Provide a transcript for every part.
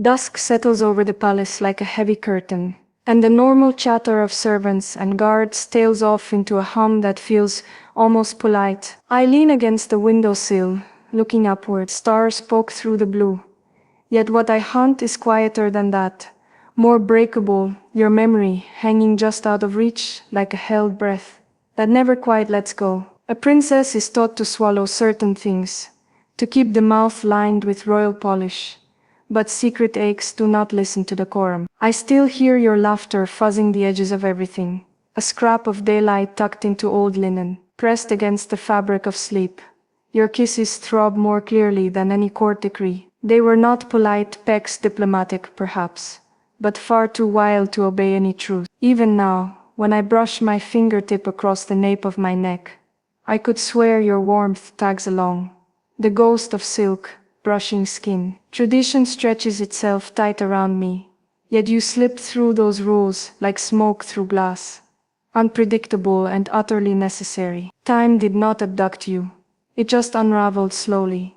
Dusk settles over the palace like a heavy curtain, and the normal chatter of servants and guards tails off into a hum that feels almost polite. I lean against the windowsill, looking upward. Stars poke through the blue. Yet what I hunt is quieter than that, more breakable, your memory hanging just out of reach like a held breath that never quite lets go. A princess is taught to swallow certain things, to keep the mouth lined with royal polish. But secret aches do not listen to decorum. I still hear your laughter fuzzing the edges of everything, a scrap of daylight tucked into old linen, pressed against the fabric of sleep. Your kisses throb more clearly than any court decree. They were not polite pecks, diplomatic perhaps, but far too wild to obey any truth. Even now, when I brush my fingertip across the nape of my neck, I could swear your warmth tags along, the ghost of silk, brushing skin. Tradition stretches itself tight around me, yet you slip through those rules like smoke through glass, unpredictable and utterly necessary. Time did not abduct you, it just unraveled slowly,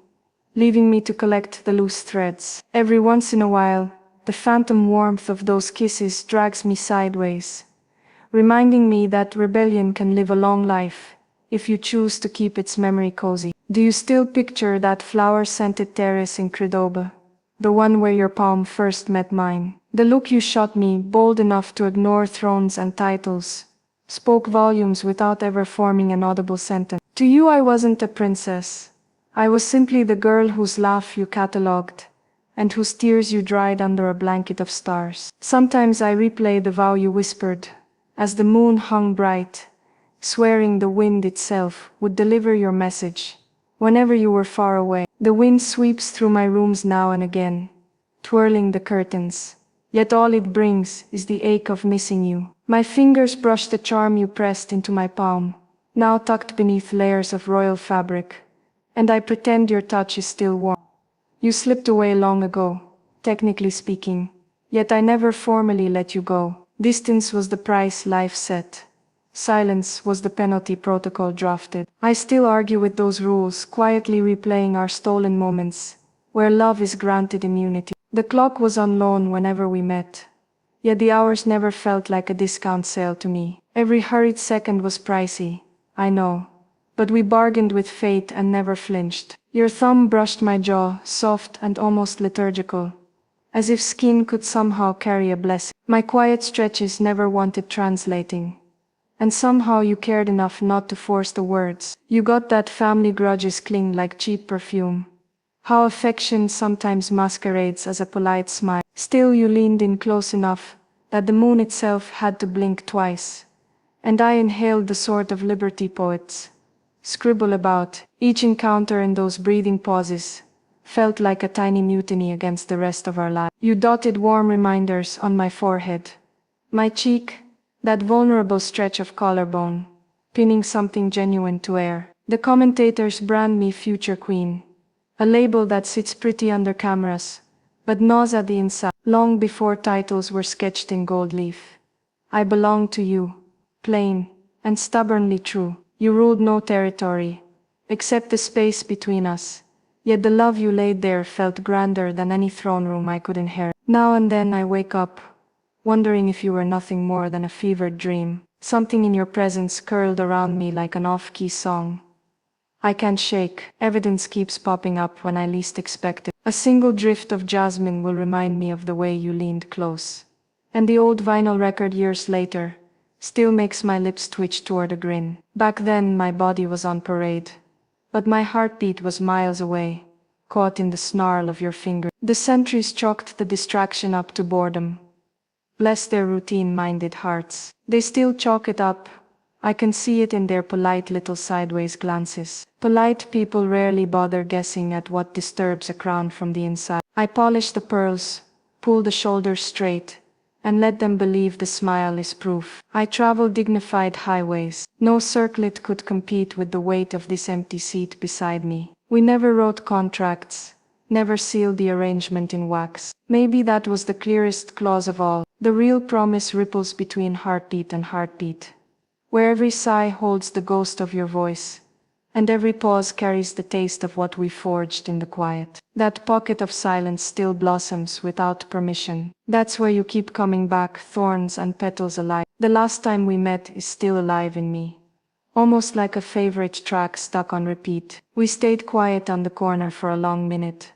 leaving me to collect the loose threads. Every once in a while, the phantom warmth of those kisses drags me sideways, reminding me that rebellion can live a long life, if you choose to keep its memory cozy. Do you still picture that flower-scented terrace in Cordoba? The one where your palm first met mine? The look you shot me, bold enough to ignore thrones and titles, spoke volumes without ever forming an audible sentence. To you I wasn't a princess. I was simply the girl whose laugh you catalogued, and whose tears you dried under a blanket of stars. Sometimes I replay the vow you whispered, as the moon hung bright, swearing the wind itself would deliver your message, whenever you were far away. The wind sweeps through my rooms now and again, twirling the curtains, yet all it brings is the ache of missing you. My fingers brush the charm you pressed into my palm, now tucked beneath layers of royal fabric, and I pretend your touch is still warm. You slipped away long ago, technically speaking, yet I never formally let you go. Distance was the price life set. Silence was the penalty protocol drafted. I still argue with those rules, quietly replaying our stolen moments, where love is granted immunity. The clock was on loan whenever we met, yet the hours never felt like a discount sale to me. Every hurried second was pricey, I know, but we bargained with fate and never flinched. Your thumb brushed my jaw, soft and almost liturgical, as if skin could somehow carry a blessing. My quiet stretches never wanted translating, and somehow you cared enough not to force the words. You got that family grudges cling like cheap perfume. How affection sometimes masquerades as a polite smile. Still you leaned in close enough that the moon itself had to blink twice, and I inhaled the sort of liberty poets scribble about. Each encounter in those breathing pauses felt like a tiny mutiny against the rest of our lives. You dotted warm reminders on my forehead, my cheek, that vulnerable stretch of collarbone, pinning something genuine to air. The commentators brand me future queen, a label that sits pretty under cameras, but gnaws at the inside. Long before titles were sketched in gold leaf, I belonged to you, plain and stubbornly true. You ruled no territory, except the space between us, yet the love you laid there felt grander than any throne room I could inherit. Now and then I wake up, wondering if you were nothing more than a fevered dream, something in your presence curled around me like an off-key song I can't shake. Evidence keeps popping up when I least expect it. A single drift of jasmine will remind me of the way you leaned close, and the old vinyl record years later still makes my lips twitch toward a grin. Back then my body was on parade, but my heartbeat was miles away, caught in the snarl of your finger. The centuries chalked the distraction up to boredom. Bless their routine-minded hearts. They still chalk it up. I can see it in their polite little sideways glances. Polite people rarely bother guessing at what disturbs a crown from the inside. I polish the pearls, pull the shoulders straight, and let them believe the smile is proof. I travel dignified highways. No circlet could compete with the weight of this empty seat beside me. We never wrote contracts, never sealed the arrangement in wax. Maybe that was the clearest clause of all. The real promise ripples between heartbeat and heartbeat, where every sigh holds the ghost of your voice, and every pause carries the taste of what we forged in the quiet. That pocket of silence still blossoms without permission. That's where you keep coming back, thorns and petals alive. The last time we met is still alive in me, almost like a favorite track stuck on repeat. We stayed quiet on the corner for a long minute,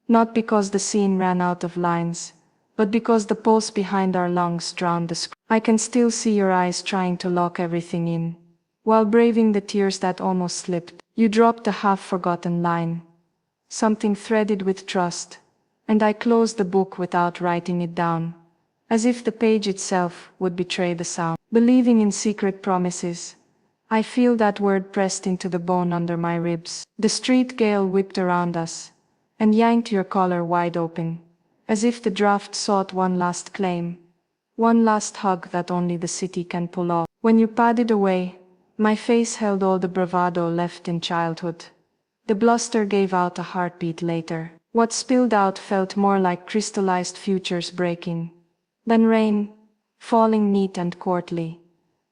not because the scene ran out of lines, but because the pulse behind our lungs drowned the scream. I can still see your eyes trying to lock everything in, while braving the tears that almost slipped. You dropped a half-forgotten line, something threaded with trust, and I closed the book without writing it down, as if the page itself would betray the sound. Believing in secret promises, I feel that word pressed into the bone under my ribs. The street gale whipped around us, and yanked your collar wide open, as if the draft sought one last claim, one last hug that only the city can pull off. When you padded away, my face held all the bravado left in childhood. The bluster gave out a heartbeat later. What spilled out felt more like crystallized futures breaking than rain, falling neat and courtly,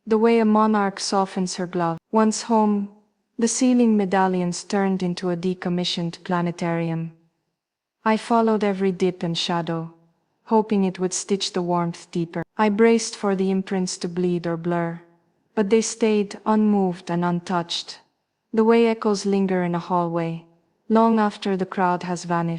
the way a monarch softens her glove. Once home, the ceiling medallions turned into a decommissioned planetarium. I followed every dip and shadow, hoping it would stitch the warmth deeper. I braced for the imprints to bleed or blur, but they stayed unmoved and untouched, the way echoes linger in a hallway, long after the crowd has vanished.